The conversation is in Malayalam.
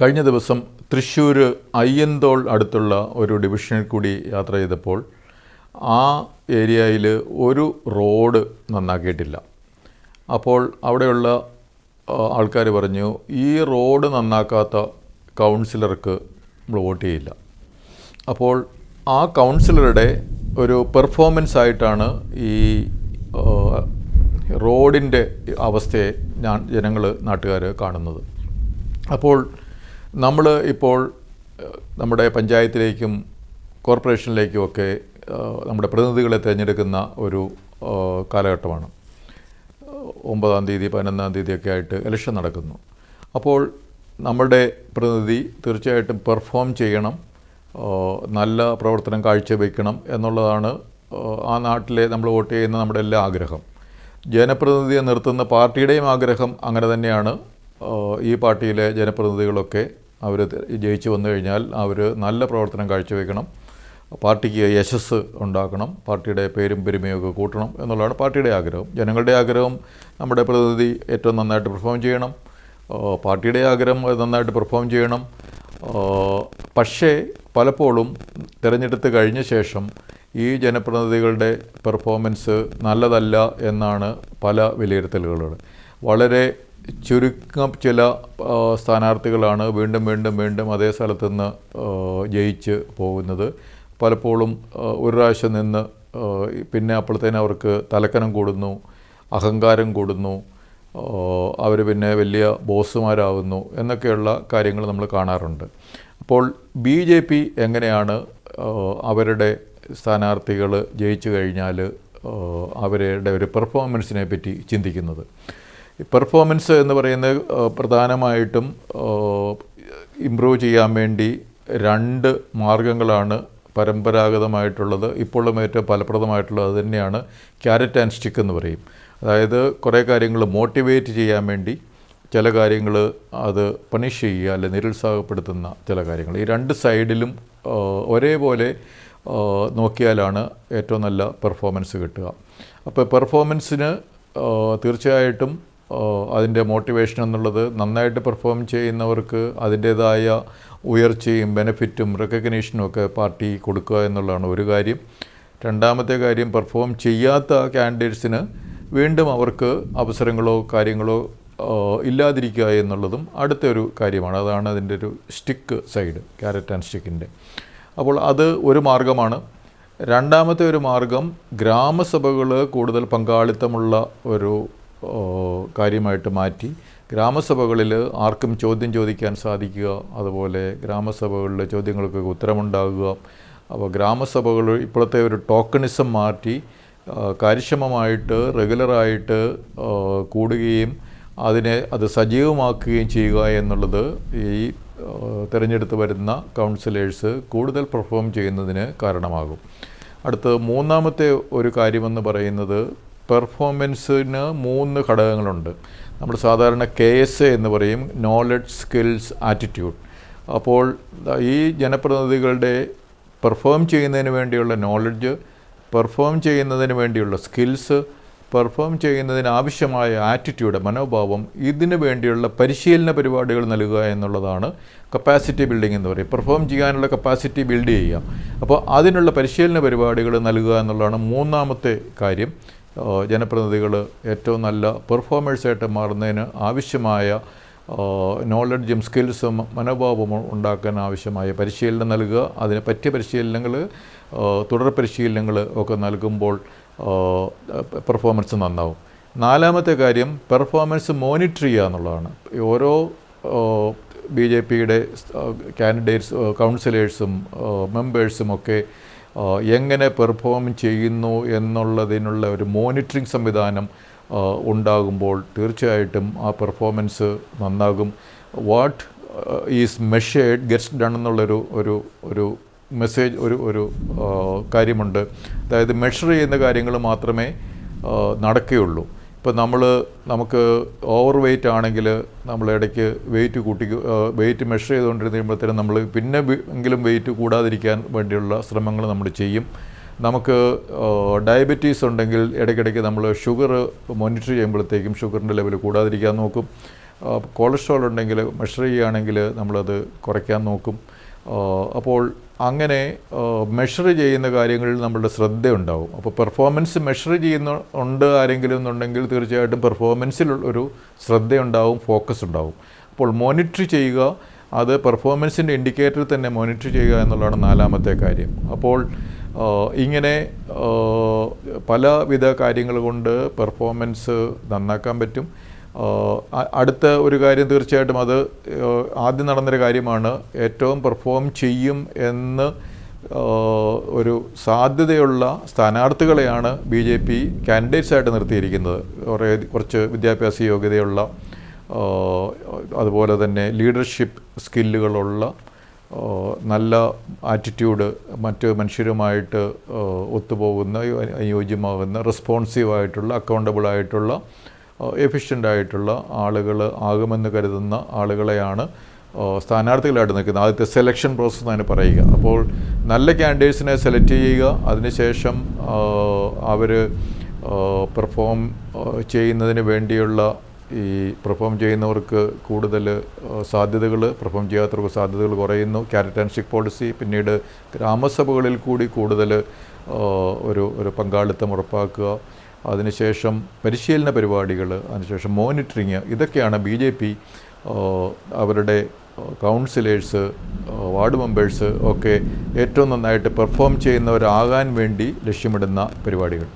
കഴിഞ്ഞ ദിവസം തൃശ്ശൂർ അയ്യന്തോൾ അടുത്തുള്ള ഒരു ഡിവിഷനിൽ കൂടി യാത്ര ചെയ്തപ്പോൾ ആ ഏരിയയിൽ ഒരു റോഡ് നന്നാക്കിയിട്ടില്ല. അപ്പോൾ അവിടെയുള്ള ആൾക്കാർ പറഞ്ഞു, ഈ റോഡ് നന്നാക്കാത്ത കൗൺസിലർക്ക് നമ്മൾ വോട്ട് ചെയ്യില്ല. അപ്പോൾ ആ കൗൺസിലറുടെ ഒരു പെർഫോമൻസ് ആയിട്ടാണ് ഈ റോഡിൻ്റെ അവസ്ഥയെ ജനങ്ങൾ നാട്ടുകാർ കാണുന്നത്. അപ്പോൾ നമ്മൾ ഇപ്പോൾ നമ്മുടെ പഞ്ചായത്തിലേക്കും കോർപ്പറേഷനിലേക്കുമൊക്കെ നമ്മുടെ പ്രതിനിധികളെ തിരഞ്ഞെടുക്കുന്ന ഒരു കാലഘട്ടമാണ്. 9-ാം തീയതി 11-ാം തീയതിയൊക്കെ ആയിട്ട് ഇലക്ഷൻ നടക്കുന്നു. അപ്പോൾ നമ്മുടെ പ്രതിനിധി തീർച്ചയായിട്ടും പെർഫോം ചെയ്യണം, നല്ല പ്രവർത്തനം കാഴ്ചവെക്കണം എന്നുള്ളതാണ് ആ നാട്ടിലെ നമ്മൾ വോട്ട് ചെയ്യുന്ന നമ്മുടെ എല്ലാ ആഗ്രഹം. ജനപ്രതിനിധിയെ നിർത്തുന്ന പാർട്ടിയുടെയും ആഗ്രഹം അങ്ങനെ തന്നെയാണ്. ഈ പാർട്ടിയിലെ ജനപ്രതിനിധികളൊക്കെ അവർ ജയിച്ചു വന്നു കഴിഞ്ഞാൽ അവർ നല്ല പ്രവർത്തനം കാഴ്ചവെക്കണം, പാർട്ടിക്ക് യശസ് ഉണ്ടാക്കണം, പാർട്ടിയുടെ പേരും പെരുമയൊക്കെ കൂട്ടണം എന്നുള്ളതാണ് പാർട്ടിയുടെ ആഗ്രഹം. ജനങ്ങളുടെ ആഗ്രഹം നമ്മുടെ പ്രതിനിധി ഏറ്റവും നന്നായിട്ട് പെർഫോം ചെയ്യണം, പാർട്ടിയുടെ ആഗ്രഹം നന്നായിട്ട് പെർഫോം ചെയ്യണം. പക്ഷേ പലപ്പോഴും തിരഞ്ഞെടുത്ത് കഴിഞ്ഞ ശേഷം ഈ ജനപ്രതിനിധികളുടെ പെർഫോമൻസ് നല്ലതല്ല എന്നാണ് പല വിലയിരുത്തലുകൾ. വളരെ ചുരുക്കം ചില സ്ഥാനാർത്ഥികളാണ് വീണ്ടും അതേ സ്ഥലത്തു നിന്ന് ജയിച്ച് പോകുന്നത്. പലപ്പോഴും ഒരു പ്രാവശ്യം നിന്ന് പിന്നെ അപ്പോഴത്തേനും അവർക്ക് തലക്കനം കൂടുന്നു, അഹങ്കാരം കൂടുന്നു, അവർ പിന്നെ വലിയ ബോസുമാരാകുന്നു എന്നൊക്കെയുള്ള കാര്യങ്ങൾ നമ്മൾ കാണാറുണ്ട്. അപ്പോൾ BJP എങ്ങനെയാണ് അവരുടെ സ്ഥാനാർത്ഥികൾ ജയിച്ചു കഴിഞ്ഞാൽ അവരുടെ ഒരു പെർഫോമൻസിനെ പറ്റി ചിന്തിക്കുന്നത്? പെർഫോമൻസ് എന്ന് പറയുന്നത് പ്രധാനമായിട്ടും ഇമ്പ്രൂവ് ചെയ്യാൻ വേണ്ടി 2 മാർഗങ്ങളാണ് പരമ്പരാഗതമായിട്ടുള്ളത്. ഇപ്പോഴും ഏറ്റവും ഫലപ്രദമായിട്ടുള്ളത് അത് തന്നെയാണ് ക്യാരറ്റ് ആൻഡ് സ്റ്റിക്ക് എന്ന് പറയും. അതായത് കുറേ കാര്യങ്ങൾ മോട്ടിവേറ്റ് ചെയ്യാൻ വേണ്ടി ചില കാര്യങ്ങൾ അത് പണിഷ് ചെയ്യുക, അല്ലെ നിരുത്സാഹപ്പെടുത്തുന്ന ചില കാര്യങ്ങൾ. ഈ 2 സൈഡിലും ഒരേപോലെ നോക്കിയാലാണ് ഏറ്റവും നല്ല പെർഫോമൻസ് കിട്ടുക. അപ്പോൾ പെർഫോമൻസിന് തീർച്ചയായിട്ടും അതിൻ്റെ മോട്ടിവേഷൻ എന്നുള്ളത് നന്നായിട്ട് പെർഫോം ചെയ്യുന്നവർക്ക് അതിൻ്റേതായ ഉയർച്ചയും ബെനിഫിറ്റും റെക്കഗ്നീഷനും ഒക്കെ പാർട്ടി കൊടുക്കുക എന്നുള്ളതാണ് ഒരു കാര്യം. രണ്ടാമത്തെ കാര്യം, പെർഫോം ചെയ്യാത്ത കാൻഡിഡേറ്റ്സിന് വീണ്ടും അവർക്ക് അവസരങ്ങളോ കാര്യങ്ങളോ ഇല്ലാതിരിക്കുക എന്നുള്ളതും അടുത്തൊരു കാര്യമാണ്. അതാണ് അതിൻ്റെ ഒരു സ്റ്റിക്ക് സൈഡ്, ക്യാരറ്റ് ആൻഡ് സ്റ്റിക്കിൻ്റെ. അപ്പോൾ അത് ഒരു മാർഗമാണ്. രണ്ടാമത്തെ ഒരു മാർഗം, ഗ്രാമസഭകൾ കൂടുതൽ പങ്കാളിത്തമുള്ള ഒരു കാര്യമായിട്ട് മാറ്റി ഗ്രാമസഭകളിൽ ആർക്കും ചോദ്യം ചോദിക്കാൻ സാധിക്കുക, അതുപോലെ ഗ്രാമസഭകളിൽ ചോദ്യങ്ങൾക്ക് ഉത്തരമുണ്ടാകുക. അപ്പോൾ ഗ്രാമസഭകൾ ഇപ്പോഴത്തെ ഒരു ടോക്കണിസം മാറ്റി കാര്യക്ഷമമായിട്ട് റെഗുലറായിട്ട് കൂടുകയും അത് സജീവമാക്കുകയും ചെയ്യുക എന്നുള്ളത് ഈ തിരഞ്ഞെടുത്ത് വരുന്ന കൗൺസിലേഴ്സ് കൂടുതൽ പെർഫോം ചെയ്യുന്നതിന് കാരണമാകും. അടുത്ത മൂന്നാമത്തെ ഒരു കാര്യമെന്ന് പറയുന്നത്, പെർഫോമൻസിന് 3 ഘടകങ്ങളുണ്ട്. നമ്മൾ സാധാരണ KSA എന്ന് പറയും, നോളജ്, സ്കിൽസ്, ആറ്റിറ്റ്യൂഡ്. അപ്പോൾ ഈ ജനപ്രതിനിധികളുടെ പെർഫോം ചെയ്യുന്നതിന് വേണ്ടിയുള്ള നോളജ്, പെർഫോം ചെയ്യുന്നതിന് വേണ്ടിയുള്ള സ്കിൽസ്, പെർഫോം ചെയ്യുന്നതിന് ആവശ്യമായ ആറ്റിറ്റ്യൂഡ്, മനോഭാവം, ഇതിന് വേണ്ടിയുള്ള പരിശീലന പരിപാടികൾ നൽകുക എന്നുള്ളതാണ് കപ്പാസിറ്റി ബിൽഡിംഗ് എന്ന് പറയും. പെർഫോം ചെയ്യാനുള്ള കപ്പാസിറ്റി ബിൽഡ് ചെയ്യുക. അപ്പോൾ അതിനുള്ള പരിശീലന പരിപാടികൾ നൽകുക എന്നുള്ളതാണ് മൂന്നാമത്തെ കാര്യം. ജനപ്രതിനിധികൾ ഏറ്റവും നല്ല പെർഫോമേഴ്സായിട്ട് മാറുന്നതിന് ആവശ്യമായ നോളജും സ്കിൽസും മനോഭാവവും ഉണ്ടാക്കാൻ ആവശ്യമായ പരിശീലനം നൽകുക. അതിന് പറ്റിയ പരിശീലനങ്ങൾ, തുടർ പരിശീലനങ്ങൾ ഒക്കെ നൽകുമ്പോൾ പെർഫോമൻസ് നന്നാവും. നാലാമത്തെ കാര്യം, പെർഫോമൻസ് മോണിറ്റർ ചെയ്യുക എന്നുള്ളതാണ്. ഓരോ BJPയുടെ കാൻഡിഡേറ്റ്സ്, കൗൺസിലേഴ്സും മെമ്പേഴ്സും ഒക്കെ എങ്ങനെ പെർഫോം ചെയ്യുന്നു എന്നുള്ളതിനുള്ള ഒരു മോണിറ്ററിംഗ് സംവിധാനം ഉണ്ടാകുമ്പോൾ തീർച്ചയായിട്ടും ആ പെർഫോമൻസ് നന്നാകും. What is measured gets done എന്നുള്ളൊരു ഒരു മെസ്സേജ്, ഒരു കാര്യമുണ്ട്. അതായത് മെഷർ ചെയ്യുന്ന കാര്യങ്ങൾ മാത്രമേ നടക്കുകയുള്ളൂ. ഇപ്പോൾ നമുക്ക് ഓവർ വെയ്റ്റ് ആണെങ്കിൽ നമ്മൾ ഇടയ്ക്ക് വെയിറ്റ് മെഷർ ചെയ്തുകൊണ്ടിരുന്നപ്പോഴത്തേനും നമ്മൾ പിന്നെ എങ്കിലും വെയിറ്റ് കൂടാതിരിക്കാൻ വേണ്ടിയുള്ള ശ്രമങ്ങൾ നമ്മൾ ചെയ്യും. നമുക്ക് ഡയബറ്റീസ് ഉണ്ടെങ്കിൽ ഇടയ്ക്കിടയ്ക്ക് നമ്മൾ ഷുഗർ മോണിറ്റർ ചെയ്യുമ്പോഴത്തേക്കും ഷുഗറിൻ്റെ ലെവൽ കൂടാതിരിക്കാൻ നോക്കും. കൊളസ്ട്രോൾ ഉണ്ടെങ്കിൽ മെഷർ ചെയ്യുകയാണെങ്കിൽ നമ്മളത് കുറയ്ക്കാൻ നോക്കും. അപ്പോൾ അങ്ങനെ മെഷർ ചെയ്യുന്ന കാര്യങ്ങളിൽ നമ്മളുടെ ശ്രദ്ധയുണ്ടാവും. അപ്പോൾ പെർഫോമൻസ് മെഷർ ഉണ്ട് ആരെങ്കിലും എന്നുണ്ടെങ്കിൽ തീർച്ചയായിട്ടും പെർഫോമൻസിൽ ഒരു ശ്രദ്ധയുണ്ടാവും, ഫോക്കസ് ഉണ്ടാവും. അപ്പോൾ മോണിറ്റർ ചെയ്യുക, അത് പെർഫോമൻസിൻ്റെ ഇൻഡിക്കേറ്റർ തന്നെ മോണിറ്റർ ചെയ്യുക എന്നുള്ളതാണ് നാലാമത്തെ കാര്യം. അപ്പോൾ ഇങ്ങനെ പലവിധ കാര്യങ്ങൾ കൊണ്ട് പെർഫോമൻസ് നന്നാക്കാൻ പറ്റും. അടുത്ത ഒരു കാര്യം തീർച്ചയായിട്ടും അത് ആദ്യം നടന്നൊരു കാര്യമാണ്, ഏറ്റവും പെർഫോം ചെയ്യും എന്ന് ഒരു സാധ്യതയുള്ള സ്ഥാനാർത്ഥികളെയാണ് BJP കാൻഡിഡേറ്റ്സായിട്ട് നിർത്തിയിരിക്കുന്നത്. കുറച്ച് വിദ്യാഭ്യാസ യോഗ്യതയുള്ള, അതുപോലെ തന്നെ ലീഡർഷിപ്പ് സ്കില്ലുകളുള്ള, നല്ല ആറ്റിറ്റ്യൂഡ്, മറ്റ് മനുഷ്യരുമായിട്ട് ഒത്തുപോകുന്ന, അനുയോജ്യമാകുന്ന, റെസ്പോൺസീവായിട്ടുള്ള, അക്കൗണ്ടബിളായിട്ടുള്ള, എഫിഷ്യൻ്റായിട്ടുള്ള ആളുകൾ ആകുമെന്ന് കരുതുന്ന ആളുകളെയാണ് സ്ഥാനാർത്ഥികളായിട്ട് നിൽക്കുന്നത്. ആദ്യത്തെ സെലക്ഷൻ പ്രോസസ്സ് എന്നാണ് പറയുക. അപ്പോൾ നല്ല ക്യാൻഡിഡേറ്റ്സിനെ സെലക്ട് ചെയ്യുക, അതിനുശേഷം അവർ പെർഫോം ചെയ്യുന്നതിന് വേണ്ടിയുള്ള ഈ പെർഫോം ചെയ്യുന്നവർക്ക് കൂടുതൽ സാധ്യതകൾ, പെർഫോം ചെയ്യാത്തവർക്ക് സാധ്യതകൾ കുറയുന്നു. ക്യാരറ്റ് ആൻഡ് സ്റ്റിക്ക് പോളിസി, പിന്നീട് ഗ്രാമസഭകളിൽ കൂടി കൂടുതൽ ഒരു പങ്കാളിത്തം ഉറപ്പാക്കുക, അതിനുശേഷം പരിശീലന പരിപാടികൾ, അതിനുശേഷം മോണിറ്ററിങ്, ഇതൊക്കെയാണ് BJP അവരുടെ കൗൺസിലേഴ്സ്, വാർഡ് മെമ്പേഴ്സ് ഒക്കെ ഏറ്റവും നന്നായിട്ട് പെർഫോം ചെയ്യുന്നവരാകാൻ വേണ്ടി ലക്ഷ്യമിടുന്ന പരിപാടികൾ.